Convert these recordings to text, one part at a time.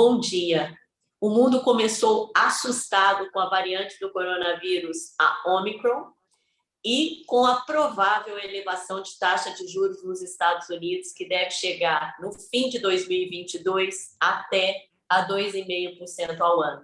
Bom dia. O mundo começou assustado com a variante do coronavírus, a Omicron, e com a provável elevação de taxa de juros nos Estados Unidos, que deve chegar no fim de 2022 até a 2,5% ao ano.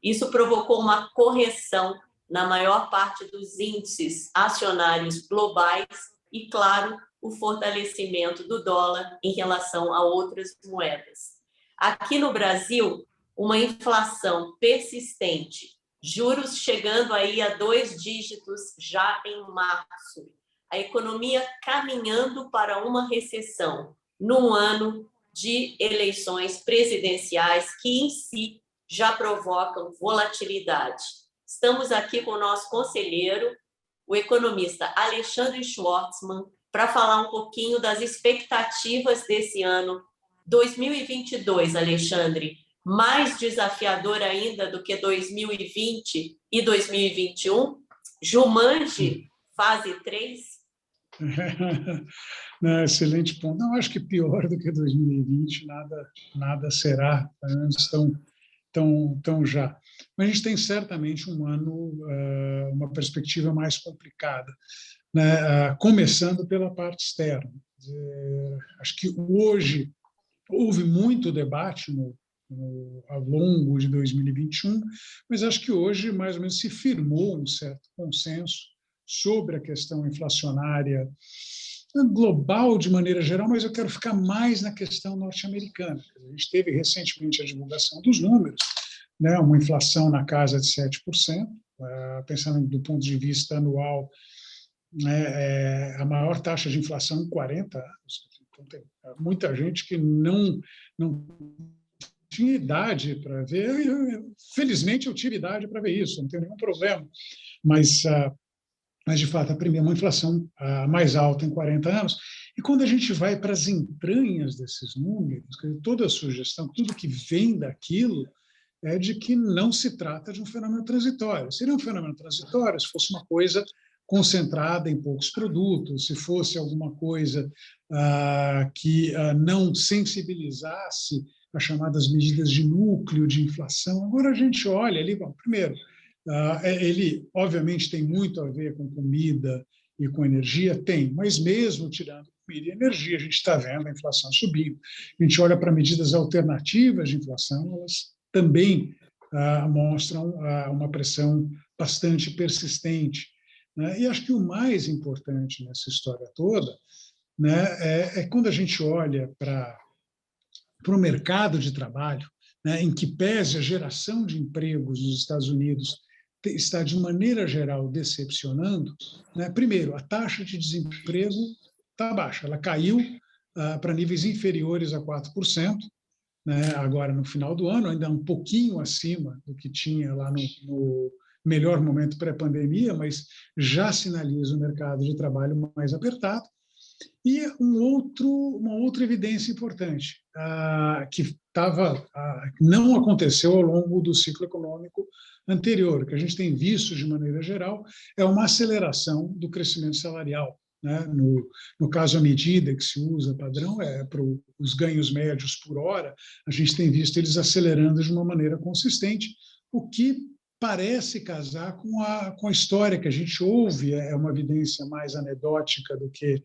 Isso provocou uma correção na maior parte dos índices acionários globais e, claro, o fortalecimento do dólar em relação a outras moedas. Aqui no Brasil, uma inflação persistente, juros chegando aí a 2 dígitos já em março, a economia caminhando para uma recessão num ano de eleições presidenciais que, em si, já provocam volatilidade. Estamos aqui com o nosso conselheiro, o economista Alexandre Schwartzman, para falar um pouquinho das expectativas desse ano 2022, Alexandre, mais desafiador ainda do que 2020 e 2021? Jumanji, fase 3? Não, excelente ponto. Não, acho que pior do que 2020, nada será, pelo menos tão já. Mas a gente tem certamente um ano, uma perspectiva mais complicada, né? Começando pela parte externa. Acho que hoje houve muito debate ao longo de 2021, mas acho que hoje mais ou menos se firmou um certo consenso sobre a questão inflacionária global de maneira geral, mas eu quero ficar mais na questão norte-americana. A gente teve recentemente a divulgação dos números, né, uma inflação na casa de 7%, pensando do ponto de vista anual, né, a maior taxa de inflação em 40 anos. Então, tem muita gente que não tinha idade para ver. Felizmente, eu tive idade para ver isso, não tem nenhum problema. Mas de fato, a primeira, uma inflação mais alta em 40 anos. E quando a gente vai para as entranhas desses números, toda a sugestão, tudo que vem daquilo, é de que não se trata de um fenômeno transitório. Seria um fenômeno transitório se fosse uma coisa concentrada em poucos produtos, se fosse alguma coisa que não sensibilizasse as chamadas medidas de núcleo de inflação. Agora a gente olha ali, bom, primeiro, ele obviamente tem muito a ver com comida e com energia, tem, mas mesmo tirando comida e energia, a gente está vendo a inflação subindo. A gente olha para medidas alternativas de inflação, elas também mostram uma pressão bastante persistente, né? E acho que o mais importante nessa história toda, né, é quando a gente olha para o mercado de trabalho, né, em que pese a geração de empregos nos Estados Unidos está, de maneira geral, decepcionando, né? Primeiro, a taxa de desemprego está baixa, ela caiu para níveis inferiores a 4%, né, agora no final do ano, ainda um pouquinho acima do que tinha lá no melhor momento pré-pandemia, mas já sinaliza o mercado de trabalho mais apertado. E uma outra evidência importante, que não aconteceu ao longo do ciclo econômico anterior, que a gente tem visto de maneira geral, é uma aceleração do crescimento salarial, né? No caso, a medida que se usa padrão é para os ganhos médios por hora, a gente tem visto eles acelerando de uma maneira consistente, o que parece casar com a história que a gente ouve, é uma evidência mais anedótica do que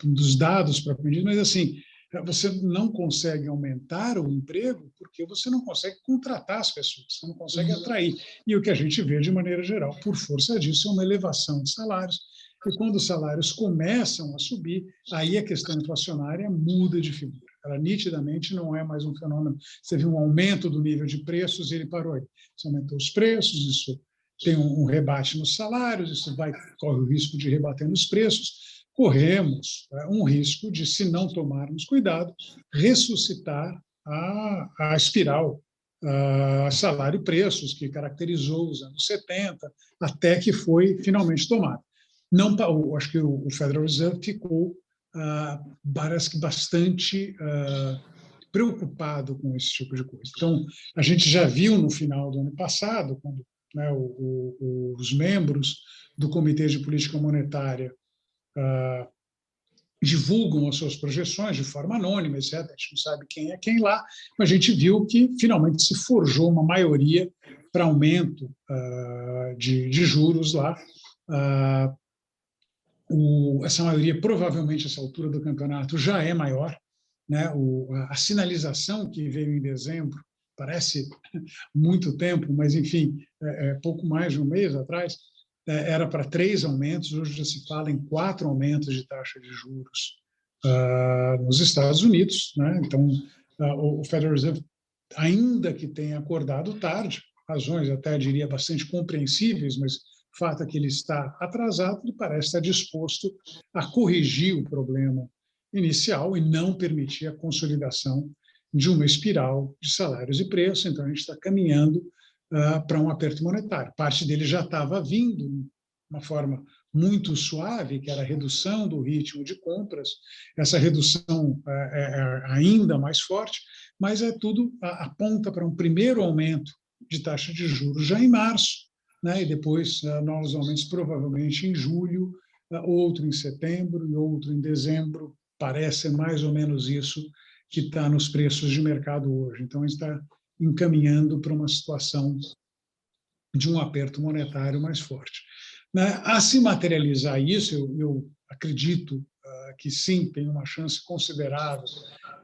dos dados propriamente, mas assim, você não consegue aumentar o emprego porque você não consegue contratar as pessoas, você não consegue atrair. E o que a gente vê de maneira geral, por força disso, é uma elevação de salários. E quando os salários começam a subir, aí a questão inflacionária muda de figura. Ela nitidamente não é mais um fenômeno. Você viu um aumento do nível de preços e ele parou aí. Você aumentou os preços, isso tem um rebate nos salários, isso corre o risco de rebater nos preços. Corremos um risco de, se não tomarmos cuidado, ressuscitar a espiral salário e preços que caracterizou os anos 70, até que foi finalmente tomada. Não, acho que o Federal Reserve ficou parece que bastante preocupado com esse tipo de coisa. Então, a gente já viu no final do ano passado, quando, né, os membros do Comitê de Política Monetária divulgam as suas projeções de forma anônima, etc. A gente não sabe quem é quem lá, mas a gente viu que finalmente se forjou uma maioria para aumento de juros lá. Essa maioria, provavelmente, essa altura do campeonato, já é maior, né? A sinalização que veio em dezembro, parece muito tempo, mas, enfim, pouco mais de um mês atrás, era para 3 aumentos, hoje já se fala em 4 aumentos de taxa de juros nos Estados Unidos, né? Então, o Federal Reserve, ainda que tenha acordado tarde, razões até, diria, bastante compreensíveis, mas o fato é que ele está atrasado, ele parece estar disposto a corrigir o problema inicial e não permitir a consolidação de uma espiral de salários e preços. Então, a gente está caminhando para um aperto monetário. Parte dele já estava vindo de uma forma muito suave, que era a redução do ritmo de compras. Essa redução é ainda mais forte, mas tudo aponta para um primeiro aumento de taxa de juros já em março, né? E depois novos aumentos provavelmente em julho, outro em setembro e outro em dezembro. Parece mais ou menos isso que está nos preços de mercado hoje. Então, a gente está encaminhando para uma situação de um aperto monetário mais forte. A se materializar isso, eu acredito que sim, tem uma chance considerável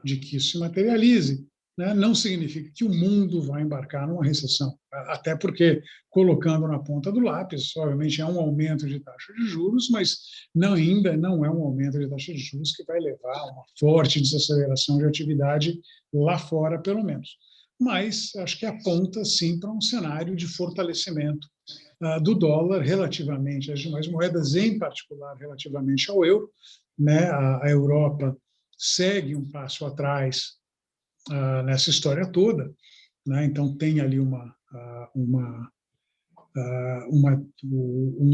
de que isso se materialize, né? Não significa que o mundo vai embarcar numa recessão, até porque, colocando na ponta do lápis, obviamente é um aumento de taxa de juros, mas ainda não é um aumento de taxa de juros que vai levar a uma forte desaceleração de atividade lá fora, pelo menos. Mas acho que aponta, sim, para um cenário de fortalecimento do dólar relativamente às demais moedas, em particular relativamente ao euro, né? A Europa segue um passo atrás nessa história toda, né? Então tem ali um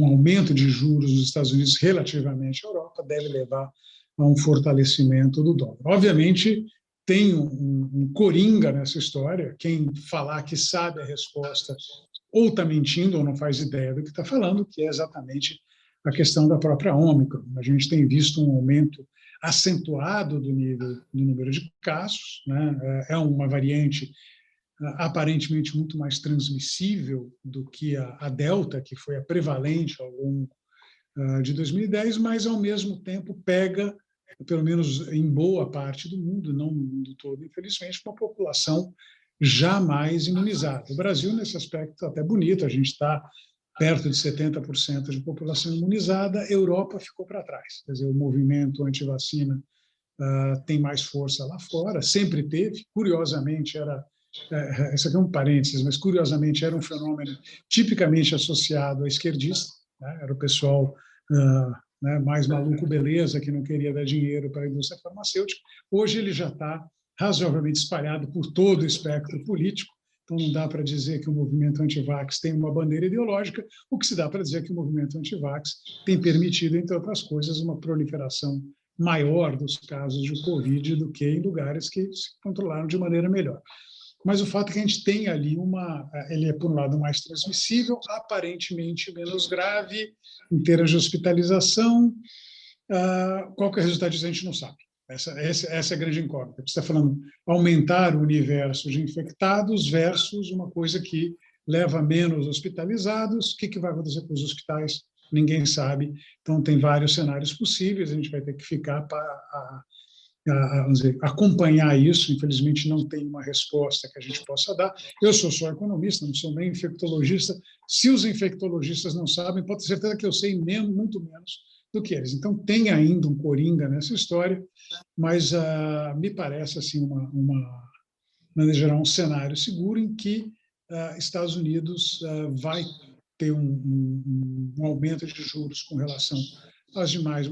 aumento de juros nos Estados Unidos relativamente à Europa, deve levar a um fortalecimento do dólar. Obviamente, tem um coringa nessa história, quem falar que sabe a resposta ou está mentindo ou não faz ideia do que está falando, que é exatamente a questão da própria Ômicron. A gente tem visto um aumento acentuado do número de casos, né? É uma variante aparentemente muito mais transmissível do que a Delta, que foi a prevalente ao longo de 2010, mas, ao mesmo tempo, pega, pelo menos em boa parte do mundo, não no mundo todo, infelizmente, uma população já mais imunizada. O Brasil, nesse aspecto, até bonito, a gente está perto de 70% de população imunizada, a Europa ficou para trás. Quer dizer, o movimento anti-vacina tem mais força lá fora, sempre teve, curiosamente, isso aqui é um parênteses, mas curiosamente era um fenômeno tipicamente associado à esquerdista, né? Era o pessoal mais maluco beleza, que não queria dar dinheiro para a indústria farmacêutica. Hoje ele já está razoavelmente espalhado por todo o espectro político, então não dá para dizer que o movimento anti-vax tem uma bandeira ideológica, o que se dá para dizer é que o movimento anti-vax tem permitido, entre outras coisas, uma proliferação maior dos casos de Covid do que em lugares que se controlaram de maneira melhor. Mas o fato é que a gente tem ali ele é, por um lado, mais transmissível, aparentemente menos grave, em termos de hospitalização. Qual que é o resultado disso, a gente não sabe. Essa é a grande incógnita. Você está falando aumentar o universo de infectados versus uma coisa que leva menos hospitalizados. O que vai acontecer com os hospitais? Ninguém sabe. Então, tem vários cenários possíveis, a gente vai ter que ficar para vamos dizer, acompanhar isso. Infelizmente, não tem uma resposta que a gente possa dar. Eu sou só economista, não sou nem infectologista. Se os infectologistas não sabem, pode ter certeza que eu sei muito menos do que eles. Então, tem ainda um coringa nessa história, mas me parece assim maneira geral, um cenário seguro em que Estados Unidos vai ter um aumento de juros com relação às demais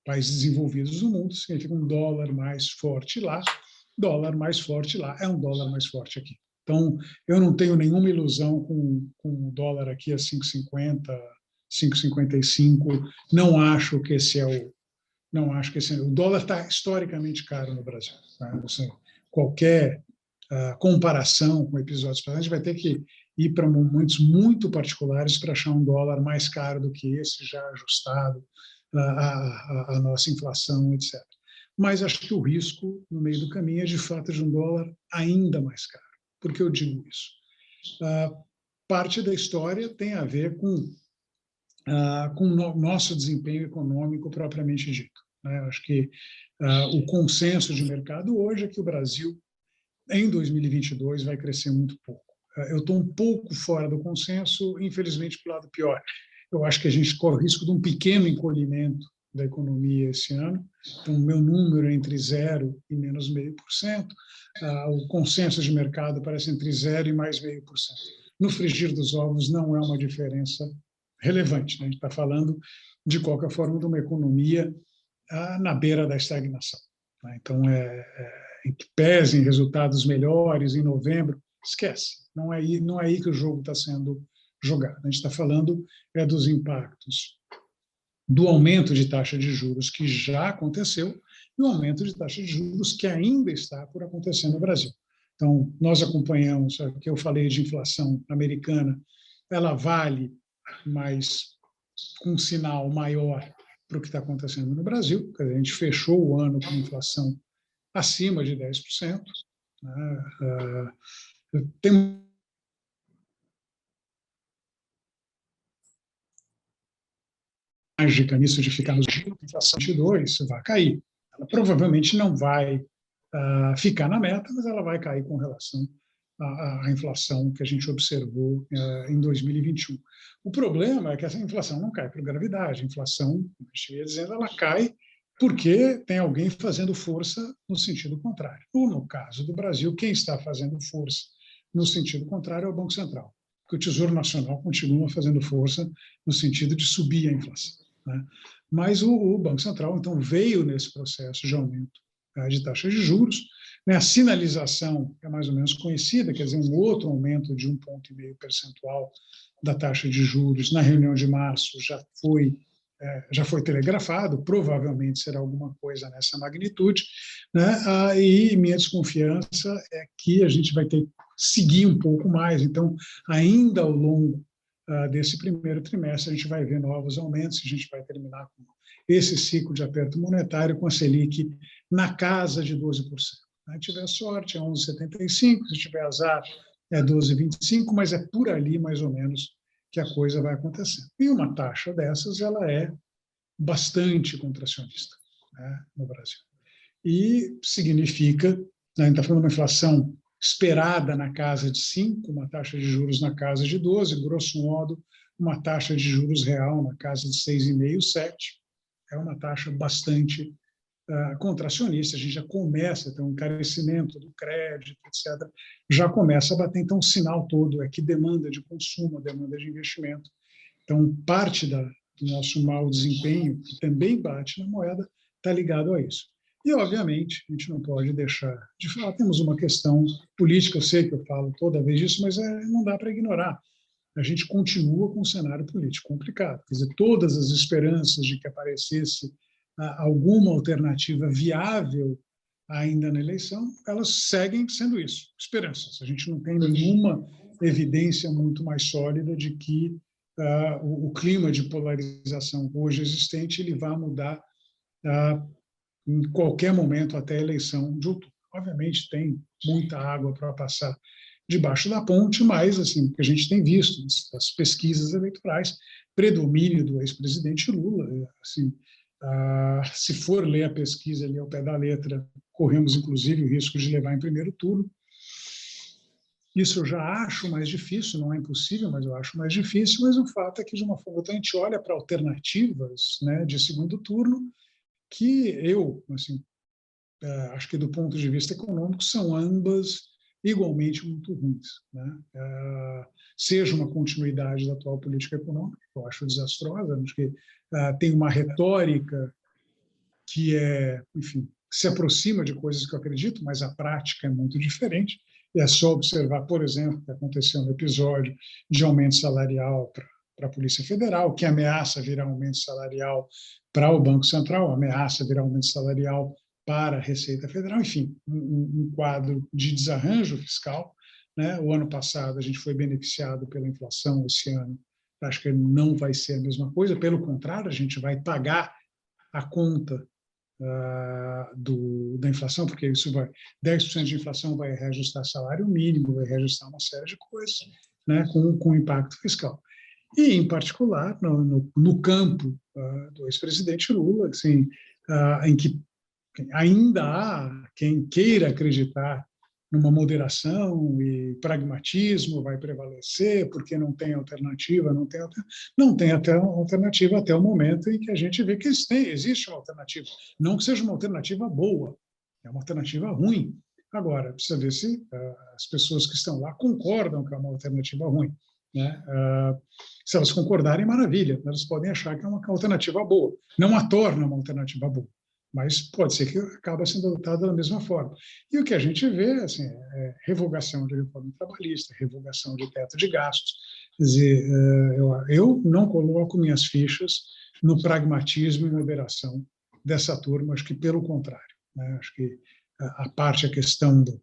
países desenvolvidos do mundo, significa um dólar mais forte lá. Dólar mais forte lá é um dólar mais forte aqui. Então, eu não tenho nenhuma ilusão com o dólar aqui a 5,50, 5,55. Não acho que esse é o dólar está historicamente caro no Brasil. Tá? Qualquer comparação com episódios passados, a gente vai ter que ir para momentos muito particulares para achar um dólar mais caro do que esse, já ajustado a nossa inflação, etc. Mas acho que o risco, no meio do caminho, é, de fato, de um dólar ainda mais caro. Por que eu digo isso? Parte da história tem a ver com o nosso desempenho econômico propriamente dito, né? Acho que o consenso de mercado hoje é que o Brasil, em 2022, vai crescer muito pouco. Eu estou um pouco fora do consenso, infelizmente, para o lado pior. Eu acho que a gente corre o risco de um pequeno encolhimento da economia esse ano. Então, o meu número é entre 0% e menos 0,5%. O consenso de mercado parece entre 0% e mais 0,5%. No frigir dos ovos, não é uma diferença relevante, né? A gente está falando, de qualquer forma, de uma economia na beira da estagnação, né? Então, em que pesem resultados melhores em novembro, esquece. Não é aí que o jogo está sendo jogado. A gente está falando dos impactos do aumento de taxa de juros que já aconteceu e o aumento de taxa de juros que ainda está por acontecer no Brasil. Então, nós acompanhamos, o que eu falei de inflação americana, ela vale, mas com um sinal maior para o que está acontecendo no Brasil. A gente fechou o ano com inflação acima de 10%. Né? Tem mágica nisso de ficar nos giros, a inflação de 22 vai cair. Ela provavelmente não vai ficar na meta, mas ela vai cair com relação à inflação que a gente observou em 2021. O problema é que essa inflação não cai por gravidade. A inflação, como eu estive dizendo, ela cai porque tem alguém fazendo força no sentido contrário. Ou, no caso do Brasil, quem está fazendo força no sentido contrário é o Banco Central, porque o Tesouro Nacional continua fazendo força no sentido de subir a inflação, né? Mas o Banco Central, então, veio nesse processo de aumento de taxa de juros, né? A sinalização é mais ou menos conhecida, quer dizer, um outro aumento de 1,5 ponto percentual da taxa de juros na reunião de março já foi telegrafado, provavelmente será alguma coisa nessa magnitude, né? E minha desconfiança é que a gente vai ter que seguir um pouco mais. Então, ainda ao longo desse primeiro trimestre, a gente vai ver novos aumentos, a gente vai terminar com esse ciclo de aperto monetário com a Selic na casa de 12%. Se tiver sorte, é 11,75%, se tiver azar, é 12,25%, mas é por ali, mais ou menos, que a coisa vai acontecendo. E uma taxa dessas, ela é bastante contracionista, né, no Brasil. E significa, né, a gente está falando de uma inflação esperada na casa de 5%, uma taxa de juros na casa de 12%, grosso modo, uma taxa de juros real na casa de 6,5%, 7%. É uma taxa bastante contracionista, a gente já começa a ter um encarecimento do crédito, etc., já começa a bater. Então, o sinal todo é que demanda de consumo, demanda de investimento. Então, parte do nosso mau desempenho, que também bate na moeda, está ligado a isso. E, obviamente, a gente não pode deixar de falar, temos uma questão política, eu sei que eu falo toda vez disso, mas não dá para ignorar. A gente continua com um cenário político complicado. Quer dizer, todas as esperanças de que aparecesse alguma alternativa viável ainda na eleição, elas seguem sendo isso, esperanças. A gente não tem nenhuma evidência muito mais sólida de que o clima de polarização hoje existente ele vai mudar em qualquer momento até a eleição de outubro. Obviamente tem muita água para passar debaixo da ponte, mas assim, o que a gente tem visto nas pesquisas eleitorais, predomínio do ex-presidente Lula, assim, se for ler a pesquisa ali ao pé da letra, corremos inclusive o risco de levar em primeiro turno. Isso eu já acho mais difícil, não é impossível, mas eu acho mais difícil, mas o fato é que, de uma forma, a gente olha para alternativas, né, de segundo turno, que eu, assim, acho que do ponto de vista econômico, são ambas igualmente muito ruins, né? Seja uma continuidade da atual política econômica, que eu acho desastrosa, acho que tem uma retórica que enfim, se aproxima de coisas que eu acredito, mas a prática é muito diferente. E é só observar, por exemplo, o que aconteceu no episódio de aumento salarial para a Polícia Federal, que ameaça virar aumento salarial para o Banco Central, ameaça virar aumento salarial para a Receita Federal, enfim, um quadro de desarranjo fiscal, né? O ano passado a gente foi beneficiado pela inflação, esse ano acho que não vai ser a mesma coisa, pelo contrário, a gente vai pagar a conta da inflação, porque isso 10% de inflação vai reajustar salário mínimo, vai reajustar uma série de coisas, né, com impacto fiscal. E, em particular, no campo do ex-presidente Lula, assim, em que ainda há quem queira acreditar numa moderação e pragmatismo vai prevalecer, porque não tem alternativa, não tem até alternativa até o momento em que a gente vê que existe uma alternativa. Não que seja uma alternativa boa, é uma alternativa ruim. Agora, precisa ver se as pessoas que estão lá concordam que é uma alternativa ruim. Né? Se elas concordarem, maravilha, elas podem achar que é uma alternativa boa. Não a torna uma alternativa boa, mas pode ser que acabe sendo adotada da mesma forma. E o que a gente vê assim, é revogação de reforma trabalhista, revogação de teto de gastos. Quer dizer, eu não coloco minhas fichas no pragmatismo e moderação dessa turma, acho que pelo contrário. Né? Acho que a questão do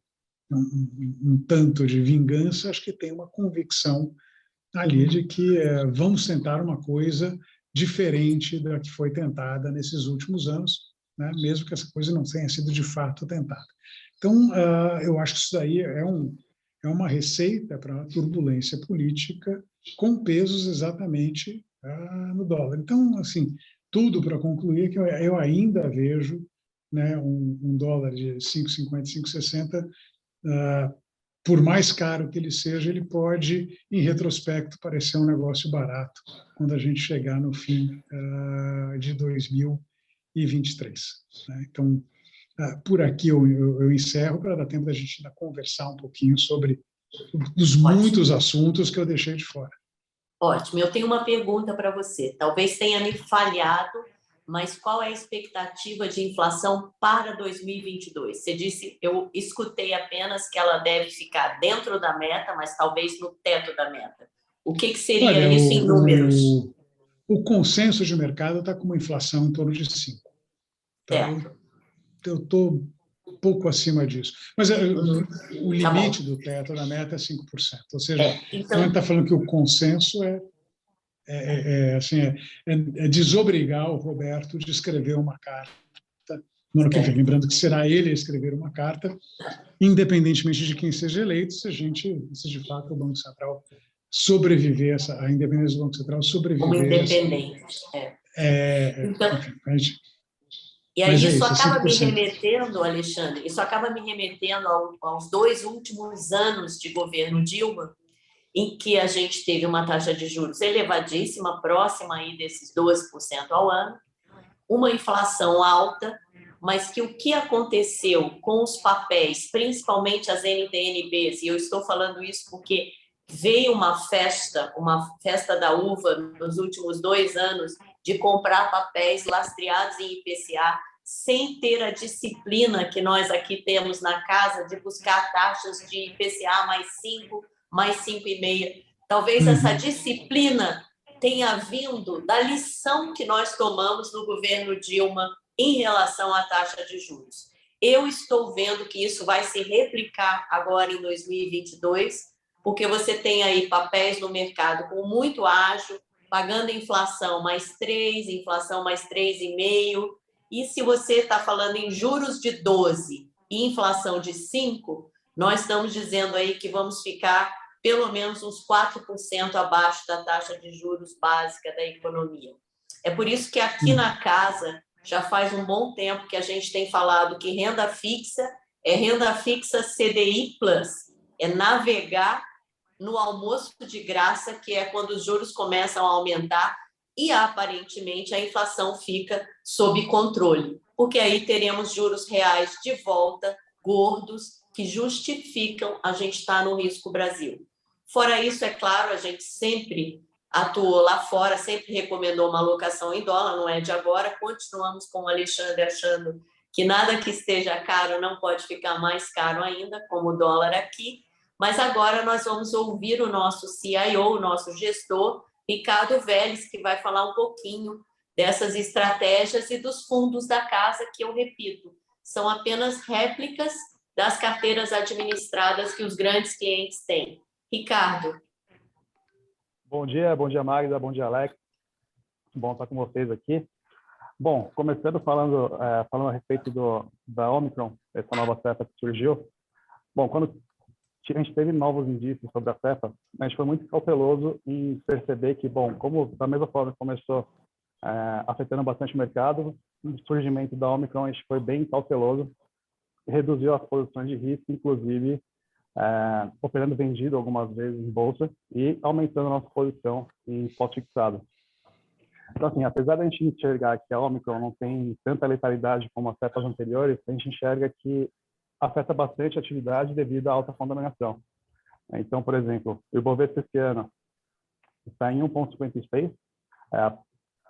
um tanto de vingança, acho que tem uma convicção ali de que vamos tentar uma coisa diferente da que foi tentada nesses últimos anos, né? Mesmo que essa coisa não tenha sido de fato tentada. Então, eu acho que isso daí é uma receita para a turbulência política com pesos exatamente no dólar. Então, assim, tudo para concluir que eu ainda vejo, né, um dólar de 5,50, 5,60, por mais caro que ele seja, ele pode, em retrospecto, parecer um negócio barato quando a gente chegar no fim de 2023. Né? Então, por aqui eu encerro para dar tempo da gente ainda conversar um pouquinho sobre os muitos assuntos que eu deixei de fora. Ótimo. Eu tenho uma pergunta para você. Talvez tenha me falhado, mas qual é a expectativa de inflação para 2022? Você disse, eu escutei apenas que ela deve ficar dentro da meta, mas talvez no teto da meta. O que seria Olha, isso em números? O consenso de mercado está com uma inflação em torno de 5%. Tá? Eu estou um pouco acima disso. Mas o limite do teto da meta é 5%. Ou seja, então a gente está falando que o consenso é desobrigar o Roberto de escrever uma carta no ano que vem. Lembrando que será ele a escrever uma carta, independentemente de quem seja eleito, se de fato o Banco Central sobreviver, a independência do Banco Central sobreviver. Como independente. Então, enfim, e aí isso acaba me remetendo, Alexandre, isso acaba me remetendo aos 2 últimos anos de governo Dilma, em que a gente teve uma taxa de juros elevadíssima, próxima aí desses 12% ao ano, uma inflação alta, mas que o que aconteceu com os papéis, principalmente as NTN-Bs, e eu estou falando isso porque veio uma festa da uva nos últimos 2 anos, de comprar papéis lastreados em IPCA, sem ter a disciplina que nós aqui temos na casa de buscar taxas de IPCA mais 5, mais 5,5. Talvez essa disciplina tenha vindo da lição que nós tomamos no governo Dilma em relação à taxa de juros. Eu estou vendo que isso vai se replicar agora em 2022, porque você tem aí papéis no mercado com muito ágio, pagando inflação mais 3, inflação mais 3,5, e se você está falando em juros de 12 e inflação de 5, nós estamos dizendo aí que vamos ficar pelo menos uns 4% abaixo da taxa de juros básica da economia. É por isso que aqui na casa já faz um bom tempo que a gente tem falado que renda fixa é renda fixa CDI+, é navegar no almoço de graça, que é quando os juros começam a aumentar e, aparentemente, a inflação fica sob controle, porque aí teremos juros reais de volta, gordos, que justificam a gente estar no risco Brasil. Fora isso, é claro, a gente sempre atuou lá fora, sempre recomendou uma alocação em dólar, não é de agora, continuamos com o Alexandre achando que nada que esteja caro não pode ficar mais caro ainda, como o dólar aqui, mas agora nós vamos ouvir o nosso CIO, o nosso gestor, Ricardo Vélez, que vai falar um pouquinho dessas estratégias e dos fundos da casa, que eu repito, são apenas réplicas das carteiras administradas que os grandes clientes têm. Ricardo. Bom dia Magda, bom dia, Alex. Bom estar com vocês aqui. Bom, começando falando a respeito da Omicron, essa nova cepa que surgiu. Bom, quando a gente teve novos indícios sobre a cepa, a gente foi muito cauteloso em perceber que, bom, como da mesma forma que começou afetando bastante o mercado, o surgimento da Omicron a gente foi bem cauteloso, reduziu as posições de risco, inclusive operando vendido algumas vezes em bolsa e aumentando a nossa posição em pós-fixado. Então, assim, apesar da gente enxergar que a Omicron não tem tanta letalidade como as cepas anteriores, a gente enxerga que afeta bastante a atividade devido à alta contaminação. Então, por exemplo, o Ibovespa esse ano está em 1,56,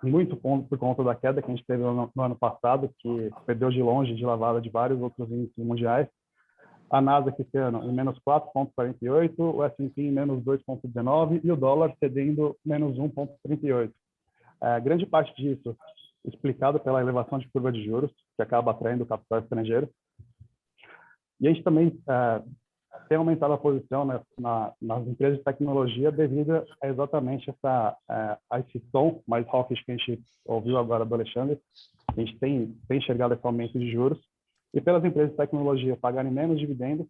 muito por conta da queda que a gente teve no ano passado, que perdeu de longe de lavada de vários outros índices mundiais. A Nasdaq esse ano em menos 4,48, o S&P em menos 2,19 e o dólar cedendo menos 1,38. Grande parte disso explicado pela elevação de curva de juros, que acaba atraindo o capital estrangeiro. E a gente também tem aumentado a posição nas empresas de tecnologia devido a exatamente a esse tom mais hawkish que a gente ouviu agora do Alexandre. A gente tem enxergado esse aumento de juros. E pelas empresas de tecnologia pagarem menos dividendos,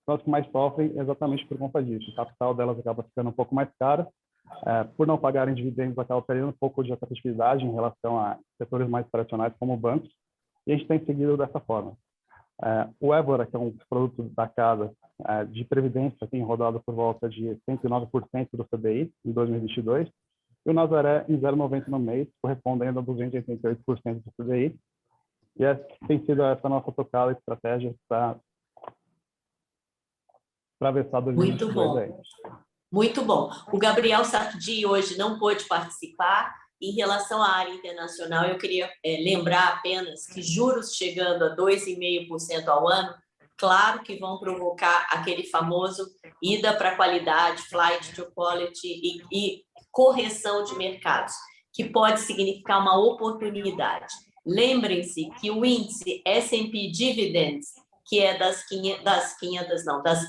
são as que mais sofrem exatamente por conta disso. O capital delas acaba ficando um pouco mais caro. Por não pagarem dividendos, acaba perdendo um pouco de atratividade em relação a setores mais tradicionais como bancos. E a gente tem seguido dessa forma. O Évora, que é um produto da casa de previdência, tem rodado por volta de 109% do CDI em 2022, e o Nazaré em 0,90 no mês, correspondendo a 288% do CDI. E tem sido essa nossa tocada estratégia para atravessar 2022. Muito bom. Muito bom. O Gabriel Safdie hoje não pôde participar. Em relação à área internacional, eu queria lembrar apenas que juros chegando a 2,5% ao ano, claro que vão provocar aquele famoso ida para a qualidade, flight to quality e correção de mercados, que pode significar uma oportunidade. Lembrem-se que o índice S&P Dividends, que é das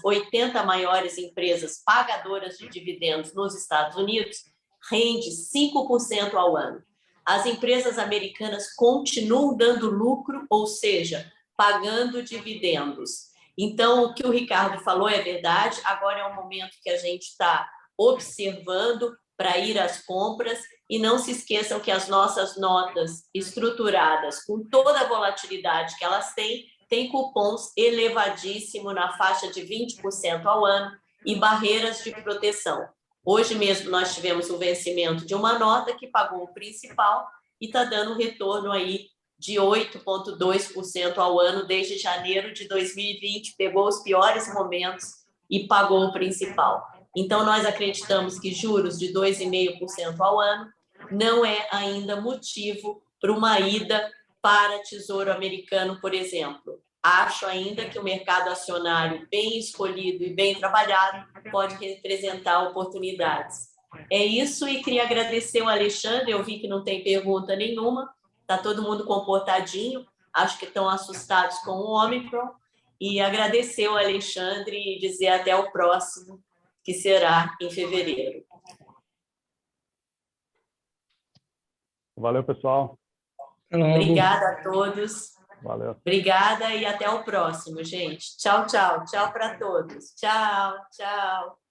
80 maiores empresas pagadoras de dividendos nos Estados Unidos, rende 5% ao ano. As empresas americanas continuam dando lucro, ou seja, pagando dividendos. Então, o que o Ricardo falou é verdade, agora é o momento que a gente está observando para ir às compras, e não se esqueçam que as nossas notas estruturadas, com toda a volatilidade que elas têm cupons elevadíssimos na faixa de 20% ao ano e barreiras de proteção. Hoje mesmo nós tivemos o vencimento de uma nota que pagou o principal e está dando um retorno aí de 8,2% ao ano desde janeiro de 2020, pegou os piores momentos e pagou o principal. Então, nós acreditamos que juros de 2,5% ao ano não é ainda motivo para uma ida para Tesouro Americano, por exemplo. Acho ainda que o mercado acionário bem escolhido e bem trabalhado pode representar oportunidades. É isso, e queria agradecer o Alexandre, eu vi que não tem pergunta nenhuma, está todo mundo comportadinho, acho que estão assustados com o Omicron, e agradecer o Alexandre e dizer até o próximo, que será em fevereiro. Valeu, pessoal. Obrigada a todos. Valeu. Obrigada e até o próximo, gente. Tchau, tchau. Tchau para todos. Tchau, tchau.